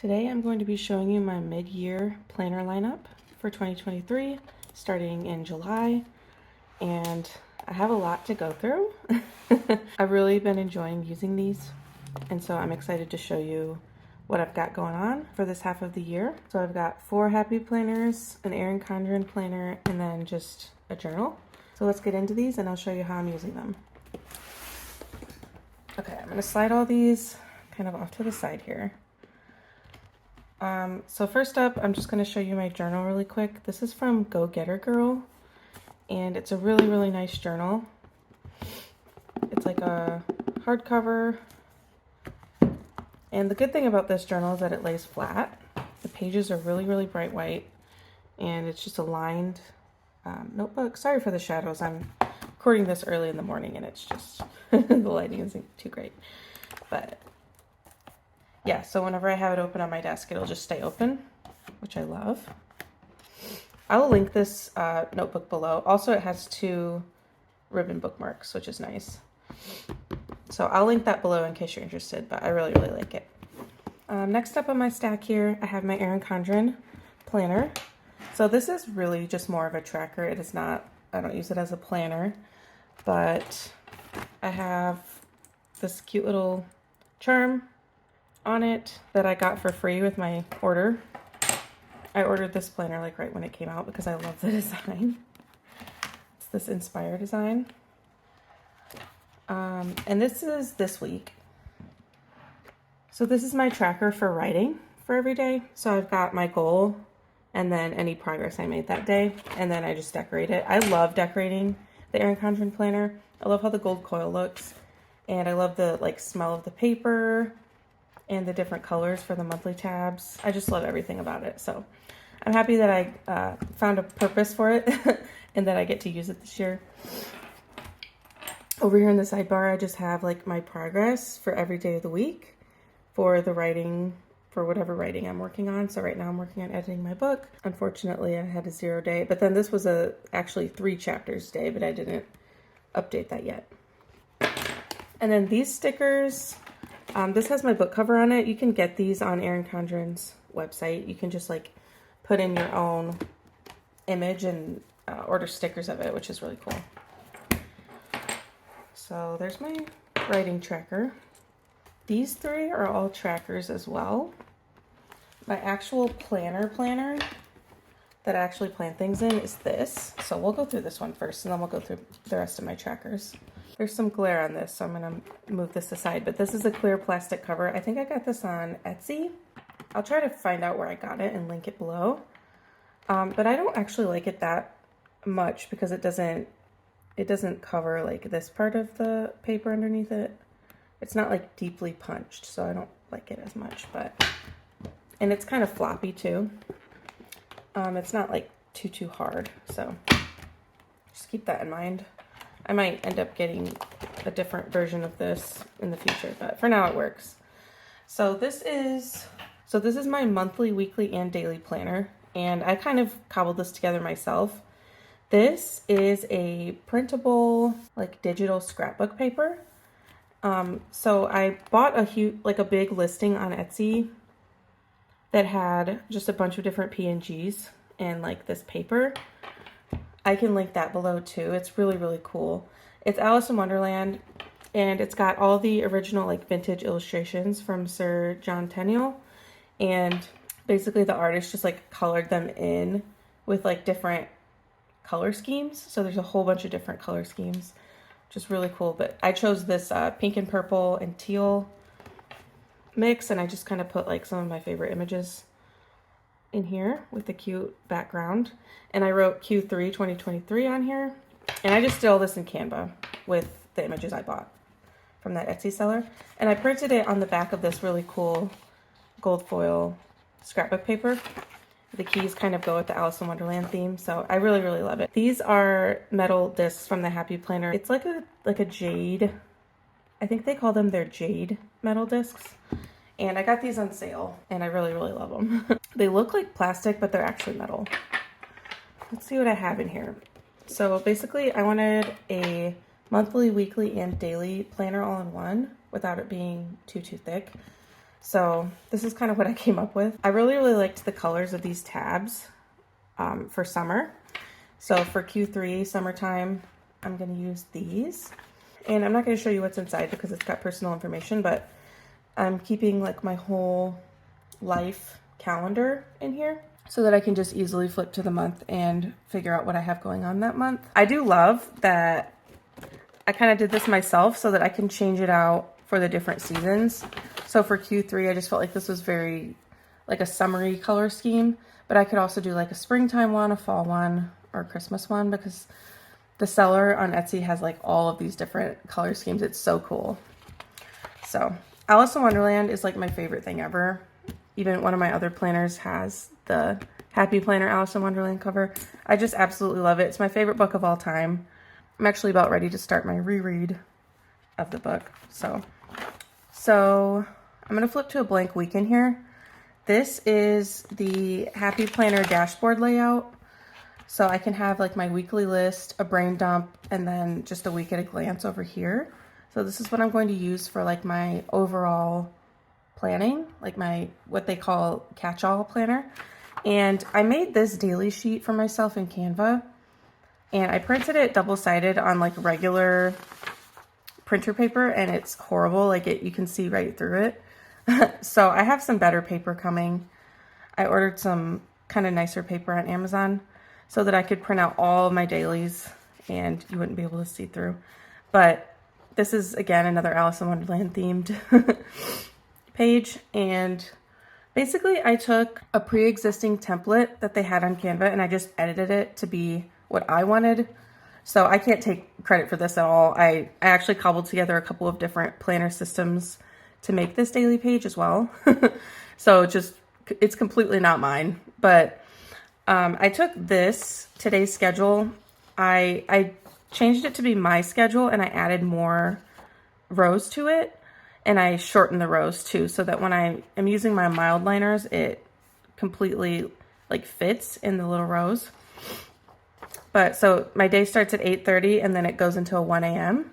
Today I'm going to be showing you my mid-year planner lineup for 2023, starting in July, and I have a lot to go through. I've really been enjoying using these, and so I'm excited to show you what I've got going on for this half of the year. So I've got 4 happy planners, an Erin Condren planner, and then just a journal. So let's get into these and I'll show you how I'm using them. Okay, I'm gonna slide all these kind of off to the side here. So first up, I'm just going to show you my journal really quick. This is from Go Getter Girl, and it's a really, really nice journal. It's like a hardcover, and the good thing about this journal is that it lays flat. The pages are really, really bright white, and it's just a lined notebook. Sorry for the shadows. I'm recording this early in the morning, and it's just, the lighting isn't too great, but yeah, so whenever I have it open on my desk, it'll just stay open, which I love. I will link this notebook below. Also, it has 2 ribbon bookmarks, which is nice. So I'll link that below in case you're interested, but I really, really like it. Next up on my stack here, I have my Erin Condren planner. So this is really just more of a tracker. It is not, I don't use it as a planner, but I have this cute little charm on it that I got for free with my order. I ordered this planner like right when it came out because I love the design. It's this Inspire design. And this is this week. So this is my tracker for writing for every day. So I've got my goal and then any progress I made that day, and then I just decorate it. I love decorating the Erin Condren planner. I love how the gold coil looks, and I love the smell of the paper and the different colors for the monthly tabs. I just love everything about it. So I'm happy that I found a purpose for it and that I get to use it this year. Over here in the sidebar, I just have my progress for every day of the week for the writing, for whatever writing I'm working on. So right now I'm working on editing my book. Unfortunately, I had a 0 day, but then this was actually 3 chapters day, but I didn't update that yet. And then these stickers, this has my book cover on it. You can get these on Erin Condren's website. You can just put in your own image and order stickers of it, which is really cool. So there's my writing tracker. These 3 are all trackers as well. My actual planner that I actually plan things in is this. So we'll go through this one first, and then we'll go through the rest of my trackers. There's some glare on this, so I'm going to move this aside. But this is a clear plastic cover. I think I got this on Etsy. I'll try to find out where I got it and link it below. But I don't actually like it that much because it doesn't cover this part of the paper underneath it. It's not deeply punched, so I don't like it as much. And it's kind of floppy too. It's not too hard, so just keep that in mind. I might end up getting a different version of this in the future, but for now it works. So this is my monthly, weekly, and daily planner, and I kind of cobbled this together myself. This is a printable, digital scrapbook paper. So I bought a big listing on Etsy that had just a bunch of different PNGs and this paper. I can link that below too. It's really, really cool. It's Alice in Wonderland, and it's got all the original vintage illustrations from Sir John Tenniel, and basically the artist just colored them in with different color schemes. So there's a whole bunch of different color schemes, which is really cool. But I chose this pink and purple and teal mix, and I just kind of put some of my favorite images in here with the cute background, and I wrote Q3 2023 on here, and I just did all this in Canva with the images I bought from that Etsy seller, and I printed it on the back of this really cool gold foil scrapbook paper. The keys kind of go with the Alice in Wonderland theme, so I really, really love it. These are metal discs from the Happy Planner. It's like a jade, I think they call them their jade metal discs. And I got these on sale, and I really, really love them. They look like plastic, but they're actually metal. Let's see what I have in here. So basically, I wanted a monthly, weekly, and daily planner all in one without it being too thick. So this is kind of what I came up with. I really, really liked the colors of these tabs for summer. So for Q3, summertime, I'm going to use these. And I'm not going to show you what's inside because it's got personal information, but I'm keeping like my whole life calendar in here so that I can just easily flip to the month and figure out what I have going on that month. I do love that I kind of did this myself so that I can change it out for the different seasons. So for Q3, I just felt like this was very like a summery color scheme, but I could also do like a springtime one, a fall one, or a Christmas one, because the seller on Etsy has like all of these different color schemes. It's so cool. So Alice in Wonderland is like my favorite thing ever. Even one of my other planners has the Happy Planner Alice in Wonderland cover. I just absolutely love it. It's my favorite book of all time. I'm actually about ready to start my reread of the book. So I'm going to flip to a blank week in here. This is the Happy Planner dashboard layout. So I can have like my weekly list, a brain dump, and then just a week at a glance over here. So this is what I'm going to use for like my overall planning, like my, what they call catch-all planner. And I made this daily sheet for myself in Canva, and I printed it double-sided on like regular printer paper, and it's horrible. Like you can see right through it. So I have some better paper coming. I ordered some kind of nicer paper on Amazon so that I could print out all of my dailies and you wouldn't be able to see through. But this is, again, another Alice in Wonderland themed page. And basically I took a pre-existing template that they had on Canva and I just edited it to be what I wanted. So I can't take credit for this at all. I actually cobbled together a couple of different planner systems to make this daily page as well. So it's completely not mine. But I took this, today's schedule, I changed it to be my schedule and I added more rows to it, and I shortened the rows too, so that when I am using my mild liners, it completely like fits in the little rows. But so my day starts at 8:30 and then it goes until 1 a.m.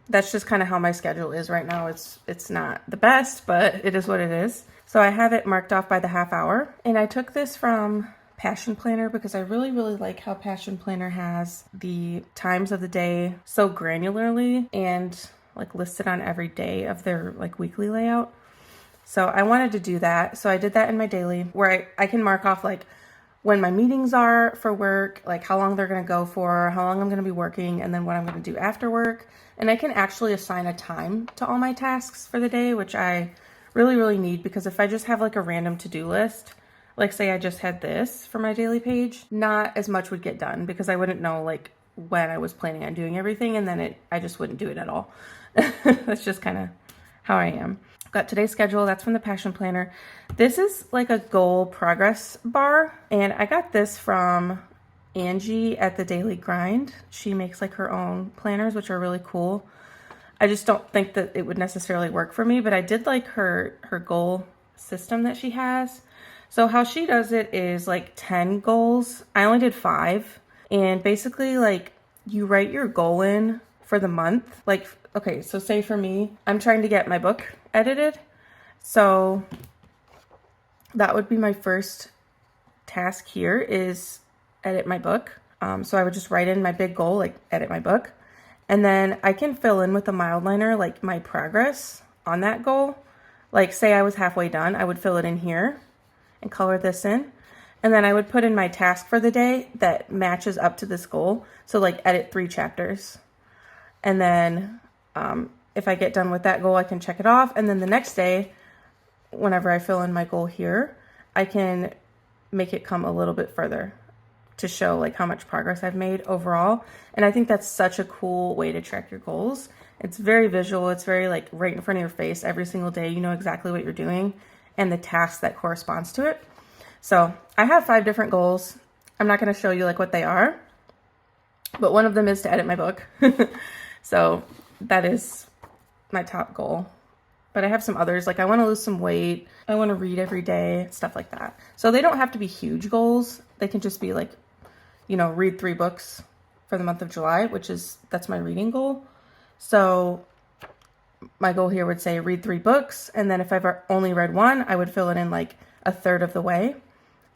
That's just kind of how my schedule is right now. It's not the best, but it is what it is. So I have it marked off by the half hour, and I took this from Passion Planner because I really, really like how Passion Planner has the times of the day so granularly and like listed on every day of their like weekly layout. So I wanted to do that. So I did that in my daily, where I can mark off like when my meetings are for work, like how long they're going to go for, how long I'm going to be working, and then what I'm going to do after work. And I can actually assign a time to all my tasks for the day, which I really, really need, because if I just have like a random to-do list, like say I just had this for my daily page, not as much would get done because I wouldn't know like when I was planning on doing everything, and then I just wouldn't do it at all. That's just kind of how I am. Got today's schedule, that's from the Passion Planner. This is like a goal progress bar, and I got this from Angie at the Daily Grind. She makes like her own planners, which are really cool. I just don't think that it would necessarily work for me, but I did like her goal system that she has. So how she does it is like 10 goals. I only did 5. And basically like you write your goal in for the month. Like, okay, so say for me, I'm trying to get my book edited. So that would be my first task here, is edit my book. So I would just write in my big goal, like edit my book. And then I can fill in with a mild liner, like my progress on that goal. Like say I was halfway done, I would fill it in here and color this in. And then I would put in my task for the day that matches up to this goal. So like edit 3 chapters. And then if I get done with that goal, I can check it off. And then the next day, whenever I fill in my goal here, I can make it come a little bit further to show like how much progress I've made overall. And I think that's such a cool way to track your goals. It's very visual. It's very like right in front of your face every single day. You know exactly what you're doing and the task that corresponds to it. So I have 5 different goals. I'm not going to show you like what they are, but one of them is to edit my book. So that is my top goal. But I have some others, like I want to lose some weight. I want to read every day, stuff like that. So they don't have to be huge goals. They can just be like, you know, read 3 books for the month of July, that's my reading goal. So my goal here would say read 3 books. And then if I've only read one, I would fill it in like a third of the way.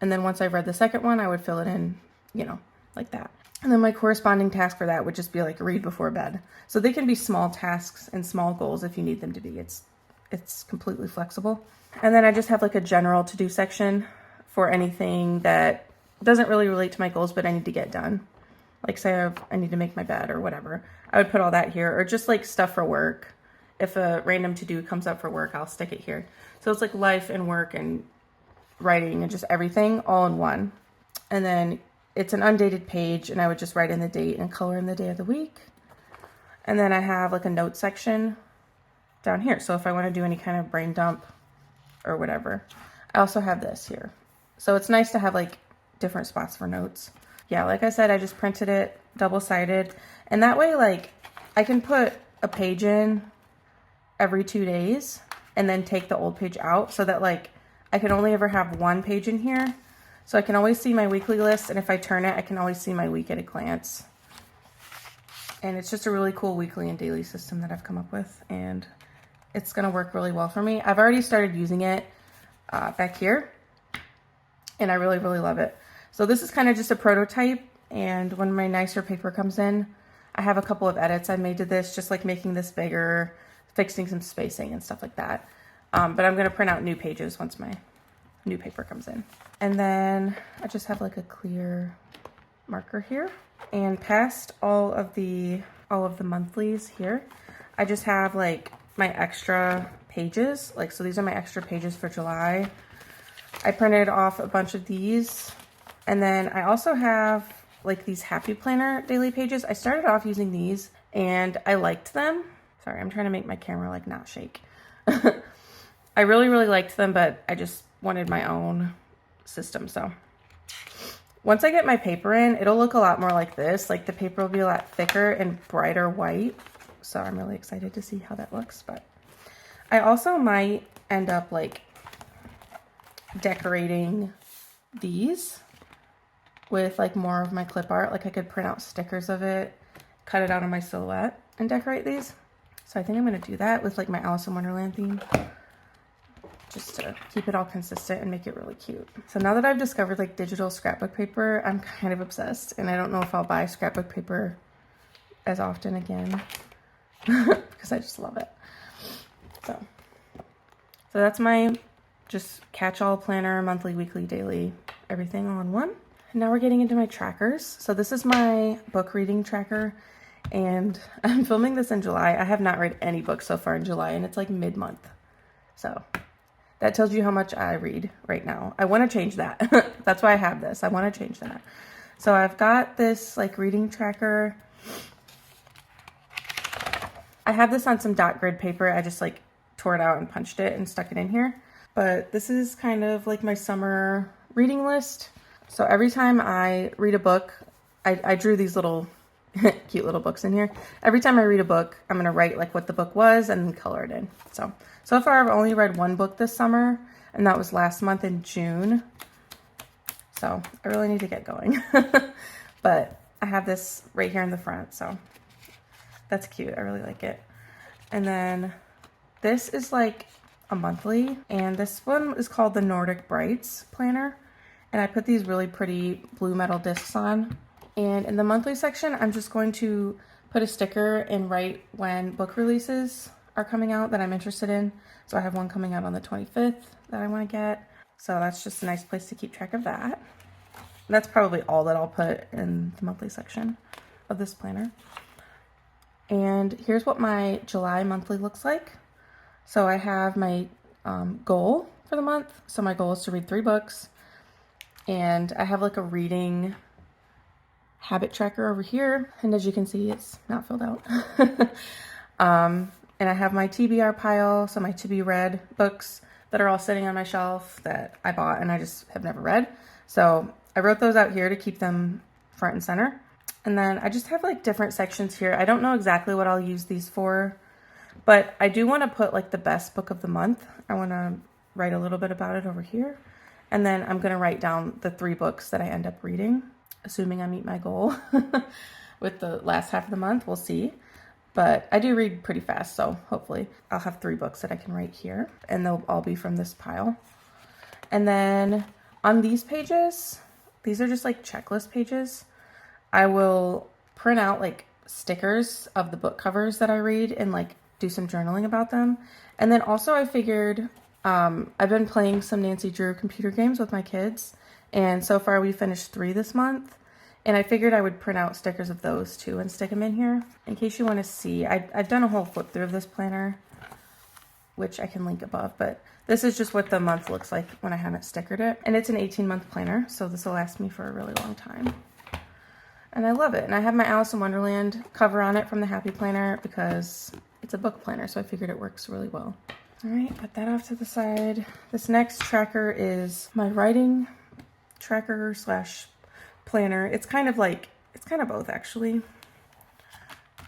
And then once I've read the second one, I would fill it in, you know, like that. And then my corresponding task for that would just be like read before bed. So they can be small tasks and small goals if you need them to be. It's completely flexible. And then I just have like a general to-do section for anything that doesn't really relate to my goals, but I need to get done. Like say I need to make my bed or whatever. I would put all that here, or just like stuff for work. If a random to-do comes up for work, I'll stick it here. So it's like life and work and writing and just everything all in one. And then it's an undated page, and I would just write in the date and color in the day of the week. And then I have like a note section down here. So if I want to do any kind of brain dump or whatever, I also have this here. So it's nice to have like different spots for notes. Yeah, like I said, I just printed it double-sided, and that way like I can put a page in every 2 days and then take the old page out, so that like I can only ever have one page in here. So I can always see my weekly list, and if I turn it, I can always see my week at a glance. And it's just a really cool weekly and daily system that I've come up with, and it's gonna work really well for me. I've already started using it back here, and I really, really love it. So this is kind of just a prototype, and when my nicer paper comes in, I have a couple of edits I made to this, just like making this bigger, fixing some spacing and stuff like that. But I'm gonna print out new pages once my new paper comes in. And then I just have like a clear marker here, and past all of the monthlies here, I just have like my extra pages. Like, so these are my extra pages for July. I printed off a bunch of these, and then I also have like these happy planner daily pages. I started off using these and I liked them. Sorry, I'm trying to make my camera like not shake. I really, really liked them, but I just wanted my own system. So once I get my paper in, it'll look a lot more like this. Like the paper will be a lot thicker and brighter white. So I'm really excited to see how that looks. But I also might end up like decorating these with like more of my clip art. Like I could print out stickers of it, cut it out on my silhouette, and decorate these. So I think I'm going to do that with like my Alice in Wonderland theme, just to keep it all consistent and make it really cute. So now that I've discovered like digital scrapbook paper, I'm kind of obsessed, and I don't know if I'll buy scrapbook paper as often again because I just love it. So that's my just catch-all planner, monthly, weekly, daily, everything all in one. And now we're getting into my trackers. So this is my book reading tracker, and I'm filming this in July. I have not read any books so far in July, and it's like mid-month. So that tells you how much I read right now. I want to change that. That's why I have this. I want to change that. So I've got this like reading tracker. I have this on some dot grid paper. I just like tore it out and punched it and stuck it in here. But this is kind of like my summer reading list. So every time I read a book, I drew these little cute little books in here. Every time I read a book, I'm going to write like what the book was and then color it in. So far I've only read one book this summer, and that was last month in June. So I really need to get going. But I have this right here in the front, so that's cute. I really like it. And then this is like a monthly, and this one is called the Nordic Brights Planner. And I put these really pretty blue metal discs on. And in the monthly section, I'm just going to put a sticker and write when book releases are coming out that I'm interested in. So I have one coming out on the 25th that I want to get. So that's just a nice place to keep track of that. And that's probably all that I'll put in the monthly section of this planner. And here's what my July monthly looks like. So I have my goal for the month. So my goal is to read 3 books. And I have like a reading habit tracker over here. And as you can see, it's not filled out. And I have my TBR pile, so my to be read books that are all sitting on my shelf that I bought and I just have never read. So I wrote those out here to keep them front and center. And then I just have like different sections here. I don't know exactly what I'll use these for, but I do want to put like the best book of the month. I want to write a little bit about it over here. And then I'm going to write down the 3 books that I end up reading, assuming I meet my goal with the last half of the month. We'll see. but I do read pretty fast, so hopefully I'll have 3 books that I can write here, and they'll all be from this pile. And then on these pages, these are just like checklist pages. I will print out like stickers of the book covers that I read and like do some journaling about them. And then also I figured, I've been playing some Nancy Drew computer games with my kids, and so far we finished 3 this month. And I figured I would print out stickers of those too and stick them in here in case you want to see. I've done a whole flip through of this planner, which I can link above, but this is just what the month looks like when I haven't stickered it. And it's an 18-month planner, so this will last me for a really long time. And I love it. And I have my Alice in Wonderland cover on it from the Happy Planner because it's a book planner, so I figured it works really well. All right, put that off to the side. This next tracker is my writing tracker slash planner. It's kind of both actually.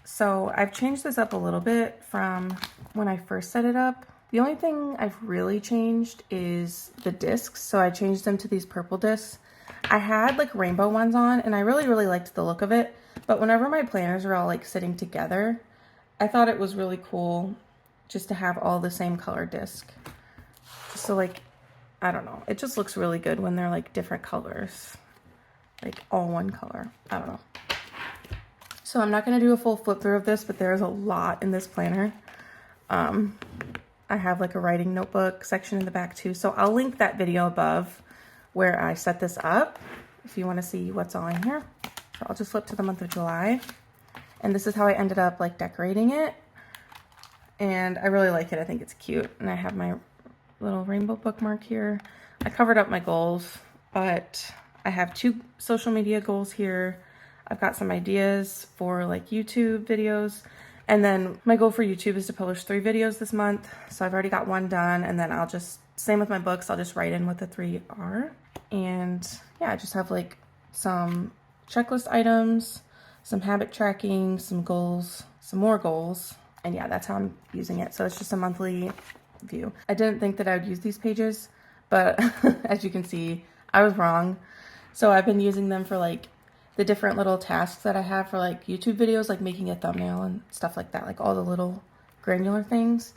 So I've changed this up a little bit from when I first set it up. The only thing I've really changed is the discs. So I changed them to these purple discs. I had like rainbow ones on and I really liked the look of it. But whenever my planners are all like sitting together, I thought it was really cool just to have all the same color disc. So like, I don't know, it just looks really good when they're like different colors. Like all one color. I don't know. So I'm not going to do a full flip through of this, but there's a lot in this planner. I have like a writing notebook section in the back too. So I'll link that video above where I set this up if you want to see what's all in here. So I'll just flip to the month of July. And this is how I ended up like decorating it. And I really like it. I think it's cute. And I have my little rainbow bookmark here. I covered up my goals, but I have 2 social media goals here. I've got some ideas for like YouTube videos. And then my goal for YouTube is to publish 3 videos this month. So I've already got 1 done. And then I'll just, same with my books, I'll just write in what the 3 are. And yeah, I just have like some checklist items, some habit tracking, some goals, some more goals. And yeah, that's how I'm using it. So it's just a monthly view. I didn't think that I would use these pages, but as you can see, I was wrong. So I've been using them for like the different little tasks that I have for like YouTube videos, like making a thumbnail and stuff like that, like all the little granular things.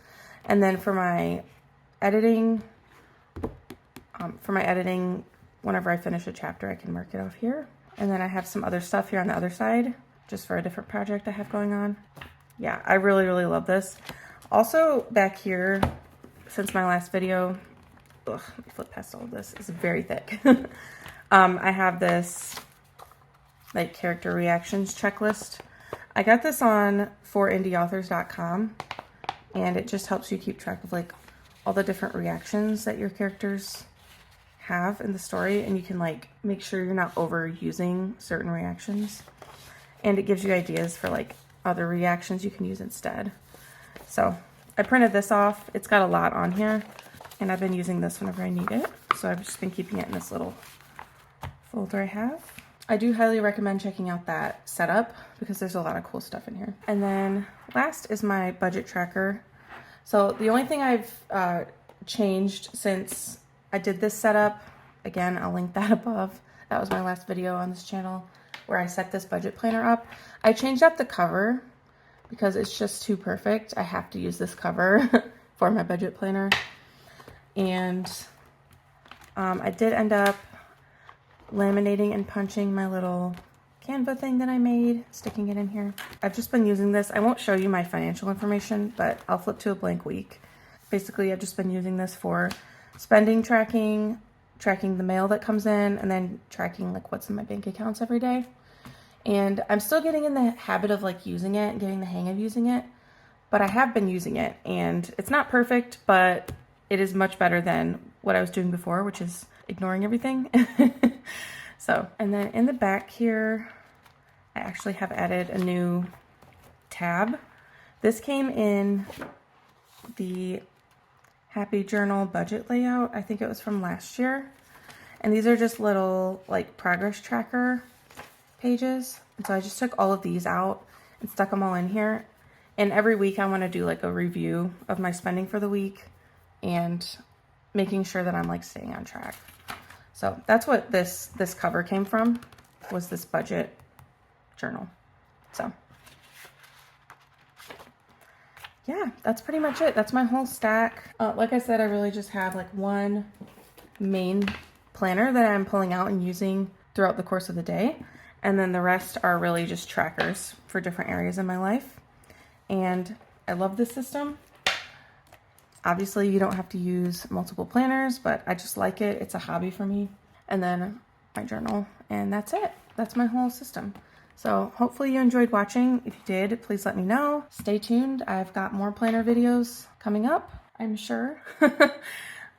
And then for my editing, whenever I finish a chapter, I can mark it off here. And then I have some other stuff here on the other side, just for a different project I have going on. Yeah, I really love this. Also back here, since my last video, let me flip past all of this, it's very thick. I have this like character reactions checklist. I got this on forindieauthors.com, and it just helps you keep track of like all the different reactions that your characters have in the story, and you can like make sure you're not overusing certain reactions, and it gives you ideas for like other reactions you can use instead. So I printed this off. It's got a lot on here, and I've been using this whenever I need it. So I've just been keeping it in this little folder I have. I do highly recommend checking out that setup because there's a lot of cool stuff in here. And then last is my budget tracker. So the only thing I've changed since I did this setup, again, I'll link that above. That was my last video on this channel where I set this budget planner up. I changed up the cover because it's just too perfect. I have to use this cover for my budget planner. And I did end up laminating and punching my little Canva thing that I made, sticking it in here. I've just been using this. I won't show you my financial information, but I'll flip to a blank week. Basically, I've just been using this for spending tracking, tracking the mail that comes in, and then tracking like what's in my bank accounts every day. And I'm still getting in the habit of like using it and getting the hang of using it, but I have been using it, and it's not perfect, but it is much better than what I was doing before, which is ignoring everything. So, and then in the back here, I actually have added a new tab. This came in the Happy Journal budget layout. I think it was from last year. And these are just little like progress tracker pages. And so I just took all of these out and stuck them all in here. And every week I want to do like a review of my spending for the week and making sure that I'm like staying on track. So that's what this cover came from, was this budget journal. So yeah, that's pretty much it. That's my whole stack. Like I said, I really just have like one main planner that I'm pulling out and using throughout the course of the day. And then the rest are really just trackers for different areas in my life. And I love this system. Obviously, you don't have to use multiple planners, but I just like it. It's a hobby for me. And then my journal, and that's it. That's my whole system. So hopefully you enjoyed watching. If you did, please let me know. Stay tuned. I've got more planner videos coming up, I'm sure.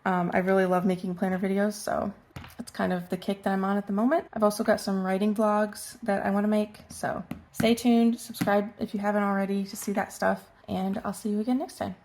I really love making planner videos, so that's kind of the kick that I'm on at the moment. I've also got some writing vlogs that I want to make, so stay tuned. Subscribe if you haven't already to see that stuff, and I'll see you again next time.